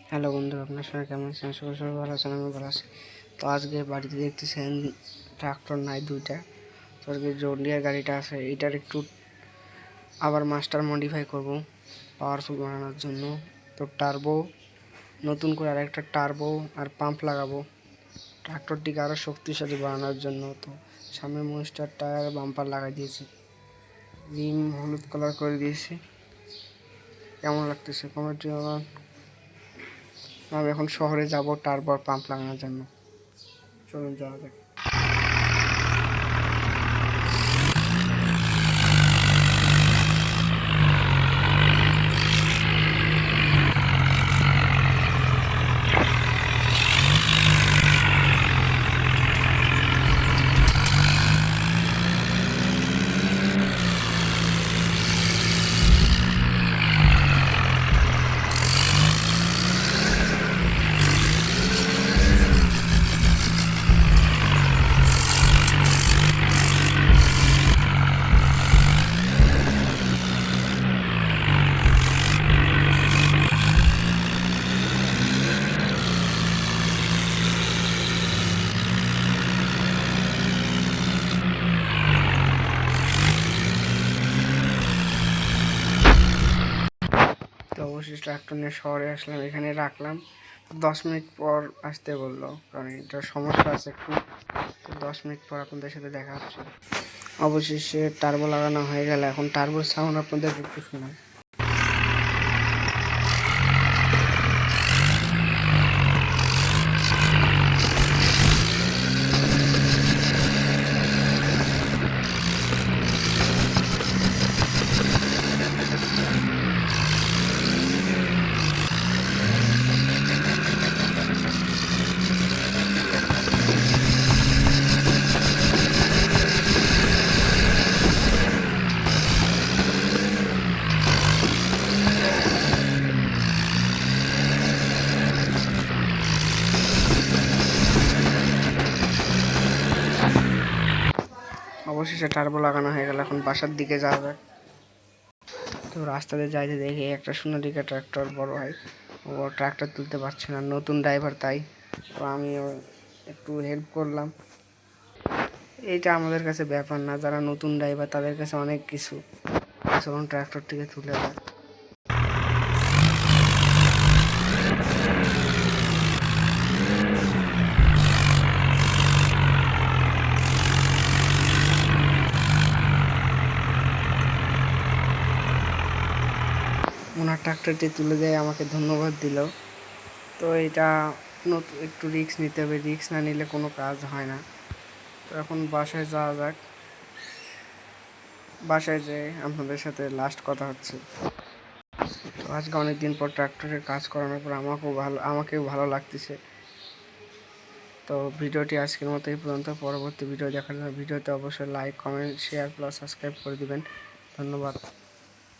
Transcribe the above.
Hello বন্ধুরা, আপনার সবাই কেমন আছেন? সবাই ভালো আছেন, আমি ভালো আছি। তো আজকে বাড়িতে দেখতেছেন ট্রাক্টর নাই দুইটা। তো আজকে জন ডিয়ার গাড়িটা আছে, এটার একটু আবার মাস্টার মডিফাই করব পাওয়ারফুল বানানোর জন্য। তো টার্বো নতুন করে আর একটা টার্বো আর পাম্প লাগাবো ট্রাক্টরটিকে আরও শক্তিশালী বানানোর জন্য। তো সামনে মনস্টার টায়ার বাম্পার লাগাই দিয়েছি, রিম হলুদ কালার করে দিয়েছি। কেমন লাগতেছে কমেন্টে আমার। আমি এখন শহরে যাব টার্বো আর পাম্প লাগানোর জন্য। চলুন যাওয়া যাক। তো অবশ্যই ট্রাক্টর নিয়ে শহরে আসলাম, এখানে রাখলাম। 10 মিনিট পর আসতে বললো, কারণ এটা সমস্যা আছে একটু। তো 10 মিনিট পর আপনাদের সাথে দেখা হচ্ছে। অবশেষে টার্বো লাগানো হয়ে গেল, এখন টার্বোর সাউন্ড আপনাদের একটু শোনাই। অবশেষে টার্বো লাগানো হয়ে গেল, এখন বাসার দিকে যাওয়া যাক। তো রাস্তাতে যাইতে দেখি একটা সোনালিকা ট্রাক্টর বড় ভাই, ও ট্রাক্টর তুলতে পারছে না, নতুন ড্রাইভার তাই। তো আমিও একটু হেল্প করলাম। এইটা আমাদের কাছে ব্যাপার না, যারা নতুন ড্রাইভার তাদের কাছে অনেক কিছু। চলুন ট্রাক্টরটিকে তুলে দেয়। ওনার ট্রাক্টরটি তুলে দেয়, আমাকে ধন্যবাদ দিল। তো এটা নতুন একটু রিস্ক নিতে হবে, রিস্ক না নিলে কোনো কাজ হয় না। তো এখন বাসায় যাওয়া যাক। বাসায় যেয়ে আপনাদের সাথে লাস্ট কথা হচ্ছে। তো আজকে অনেক দিন পর ট্রাক্টরের কাজ করানোর পর আমাকেও ভালো লাগতেছে। তো ভিডিওটি আজকের মতো এই পর্যন্ত। পরবর্তী ভিডিও দেখার জন্য ভিডিওতে অবশ্যই like, comment, share plus subscribe করে দিবেন। ধন্যবাদ।